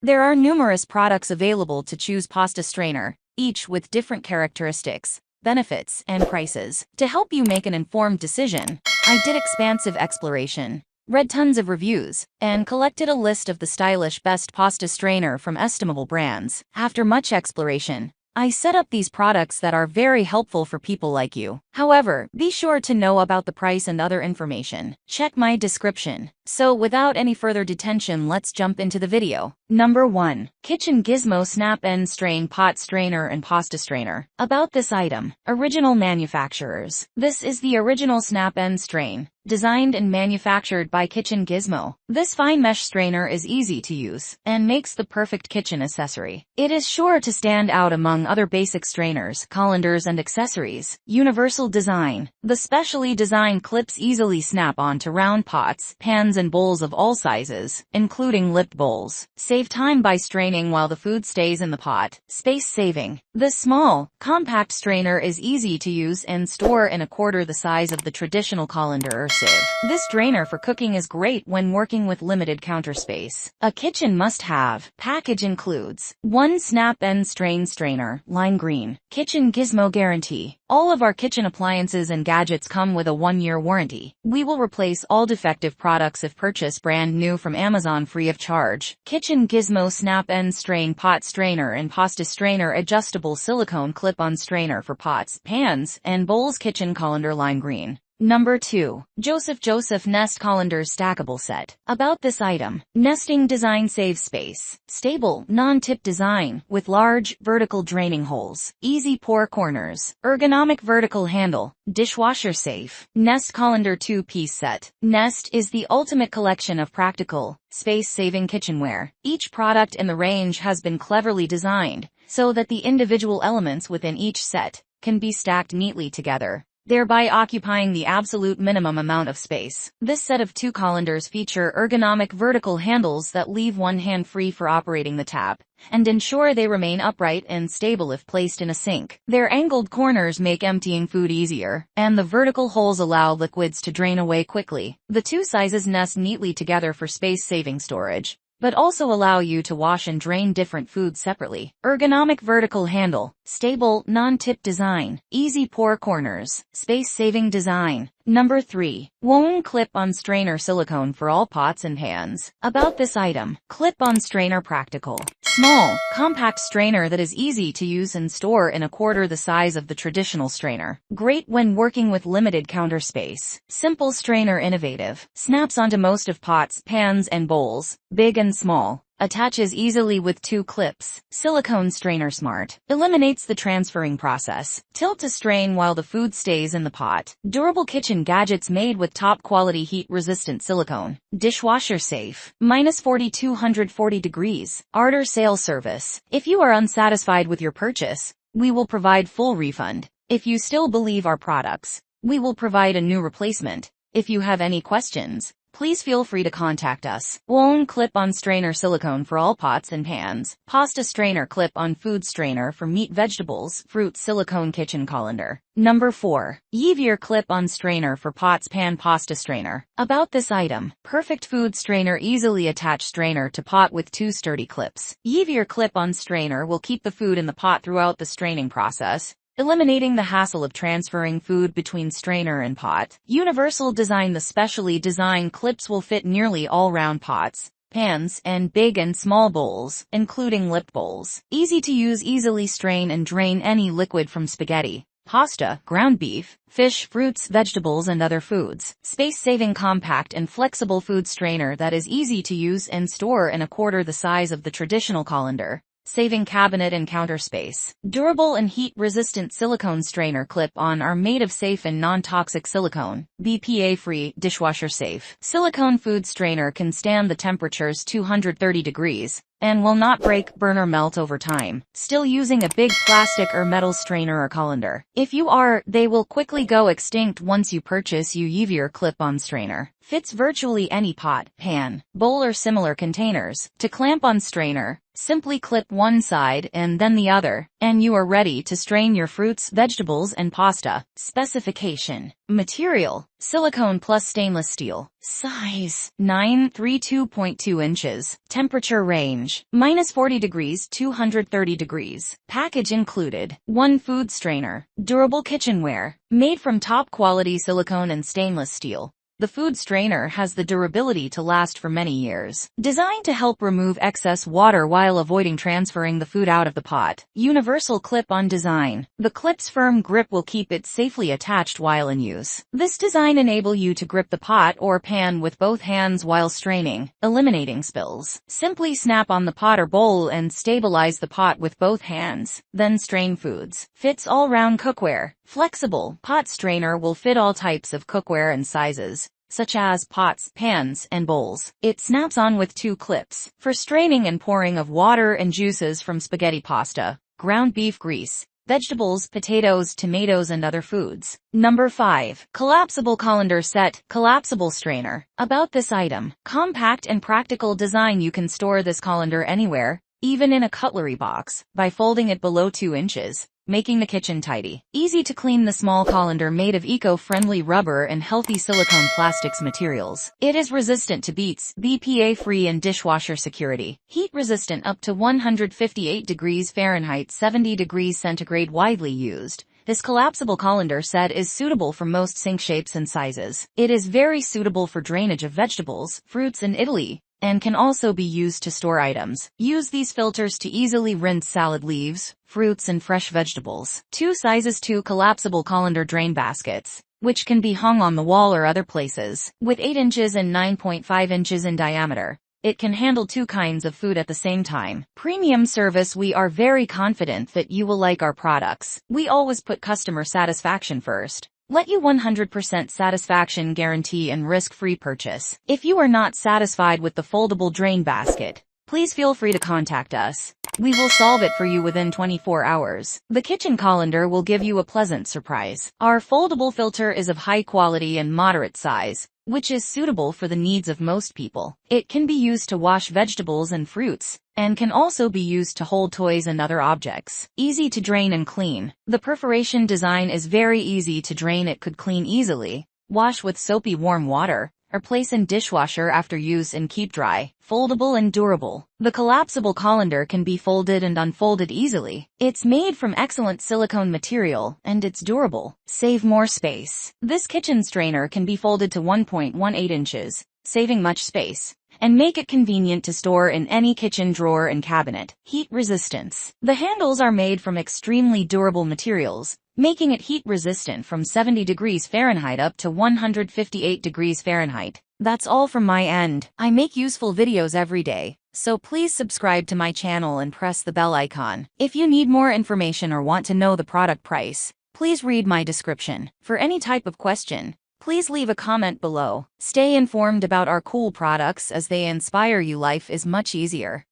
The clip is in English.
There are numerous products available to choose pasta strainer, each with different characteristics, benefits, and prices. To help you make an informed decision, I did expansive exploration, read tons of reviews, and collected a list of the stylish best pasta strainer from estimable brands. After much exploration, I set up these products that are very helpful for people like you. However, be sure to know about the price and other information. Check my description. So without any further detention, let's jump into the video. Number 1. Kitchen Gizmo Snap End Strain Pot Strainer and Pasta Strainer. About this item. Original manufacturers. This is the original Snap End Strain, designed and manufactured by Kitchen Gizmo. This fine mesh strainer is easy to use and makes the perfect kitchen accessory. It is sure to stand out among other basic strainers, colanders, and accessories. Universal design. The specially designed clips easily snap onto round pots, pans, and bowls of all sizes, including lipped bowls. Save time by straining while the food stays in the pot. Space saving. This small, compact strainer is easy to use and store in a quarter the size of the traditional colander or sieve. This strainer for cooking is great when working with limited counter space. A kitchen must-have. Package includes 1 Snap End Strainer, lime green. Kitchen Gizmo guarantee. All of our kitchen appliances and gadgets come with a 1-year warranty. We will replace all defective products if purchased brand new from Amazon free of charge. Kitchen Gizmo Snap End Strain Pot Strainer and Pasta Strainer Adjustable Silicone Clip-on Strainer for pots, pans, and bowls. Kitchen Colander lime green. Number 2. Joseph Nest Colanders Stackable Set. About this item. Nesting design saves space. Stable, non-tip design, with large, vertical draining holes. Easy pour corners. Ergonomic vertical handle. Dishwasher safe. Nest Colander 2-piece set. Nest is the ultimate collection of practical, space-saving kitchenware. Each product in the range has been cleverly designed, so that the individual elements within each set can be stacked neatly together, thereby occupying the absolute minimum amount of space. This set of 2 colanders feature ergonomic vertical handles that leave one hand free for operating the tap, and ensure they remain upright and stable if placed in a sink. Their angled corners make emptying food easier, and the vertical holes allow liquids to drain away quickly. The 2 sizes nest neatly together for space-saving storage, but also allow you to wash and drain different foods separately. Ergonomic vertical handle. Stable, non-tip design. Easy pour corners. Space-saving design. Number 3. YEVIOR Clip-on Strainer Silicone for all pots and pans. About this item. Clip-on strainer practical. Small, compact strainer that is easy to use and store in a quarter the size of the traditional strainer. Great when working with limited counter space. Simple strainer innovative. Snaps onto most of pots, pans, and bowls, big and small. Attaches easily with 2 clips. Silicone strainer smart. Eliminates the transferring process. Tilt to strain while the food stays in the pot. Durable kitchen gadgets made with top quality heat-resistant silicone. Dishwasher safe. -4240 degrees. Order sale service. If you are unsatisfied with your purchase, we will provide full refund. If you still believe our products, we will provide a new replacement. If you have any questions, please feel free to contact us. YEVIOR Clip-on Strainer Silicone for all pots and pans. Pasta Strainer Clip-on Food Strainer for meat, vegetables, fruit. Silicone Kitchen Colander. Number 4. YEVIOR Clip-on Strainer for pots, pan. Pasta Strainer. About this item. Perfect food strainer. Easily attach strainer to pot with 2 sturdy clips. YEVIOR Clip-on Strainer will keep the food in the pot throughout the straining process, eliminating the hassle of transferring food between strainer and pot. Universal design. The specially designed clips will fit nearly all round pots, pans, and big and small bowls, including lipped bowls. Easy to use. Easily strain and drain any liquid from spaghetti, pasta, ground beef, fish, fruits, vegetables, and other foods. Space-saving, compact and flexible food strainer that is easy to use and store in a quarter the size of the traditional colander, saving cabinet and counter space. Durable and heat-resistant silicone strainer clip-on are made of safe and non-toxic silicone, BPA-free, dishwasher safe. Silicone food strainer can stand the temperatures 230 degrees, and will not break, burn, or melt over time. Still using a big plastic or metal strainer or colander? If you are, they will quickly go extinct once you purchase YEVIOR Clip-on Strainer. Fits virtually any pot, pan, bowl, or similar containers. To clamp on strainer, simply clip one side and then the other, and you are ready to strain your fruits, vegetables, and pasta. Specification. Material: Silicone plus stainless steel. Size 932.2 inches. Temperature range -40 degrees 230 degrees. Package included 1 food strainer. Durable kitchenware. Made from top quality silicone and stainless steel. The food strainer has the durability to last for many years. Designed to help remove excess water while avoiding transferring the food out of the pot. Universal clip-on design. The clip's firm grip will keep it safely attached while in use. This design enables you to grip the pot or pan with both hands while straining, eliminating spills. Simply snap on the pot or bowl and stabilize the pot with both hands, then strain foods. Fits all-round cookware. Flexible. Pot strainer will fit all types of cookware and sizes, such as pots, pans, and bowls. It snaps on with 2 clips for straining and pouring of water and juices from spaghetti pasta, ground beef grease, vegetables, potatoes, tomatoes, and other foods. Number 5. Collapsible Colander Set. Collapsible strainer. About this item. Compact and practical design. You can store this colander anywhere, even in a cutlery box, by folding it below 2 inches. Making the kitchen tidy. Easy to clean. The small colander made of eco-friendly rubber and healthy silicone plastics materials. It is resistant to beats, BPA-free and dishwasher security. Heat resistant up to 158 degrees Fahrenheit 70 degrees centigrade. Widely used. This collapsible colander set is suitable for most sink shapes and sizes. It is very suitable for drainage of vegetables, fruits in Italy, and can also be used to store items. Use these filters to easily rinse salad leaves, fruits, and fresh vegetables. 2 sizes. 2 collapsible colander drain baskets, which can be hung on the wall or other places. With 8 inches and 9.5 inches in diameter, it can handle 2 kinds of food at the same time. Premium service. We are very confident that you will like our products. We always put customer satisfaction first. Let you 100% satisfaction guarantee and risk-free purchase. If you are not satisfied with the foldable drain basket, please feel free to contact us. We will solve it for you within 24 hours. The kitchen colander will give you a pleasant surprise. Our foldable filter is of high quality and moderate size, which is suitable for the needs of most people. It can be used to wash vegetables and fruits, and can also be used to hold toys and other objects. Easy to drain and clean. The perforation design is very easy to drain. It could clean easily, wash with soapy warm water, or place in dishwasher after use and keep dry. Foldable and durable. The collapsible colander can be folded and unfolded easily. It's made from excellent silicone material, and it's durable. Save more space. This kitchen strainer can be folded to 1.18 inches, saving much space, and make it convenient to store in any kitchen drawer and cabinet. Heat resistance. The handles are made from extremely durable materials, making it heat resistant from 70 degrees Fahrenheit up to 158 degrees Fahrenheit. That's all from my end. I make useful videos every day, so please subscribe to my channel and press the bell icon. If you need more information or want to know the product price, please read my description. For any type of question, please leave a comment below. Stay informed about our cool products as they inspire you. Life is much easier.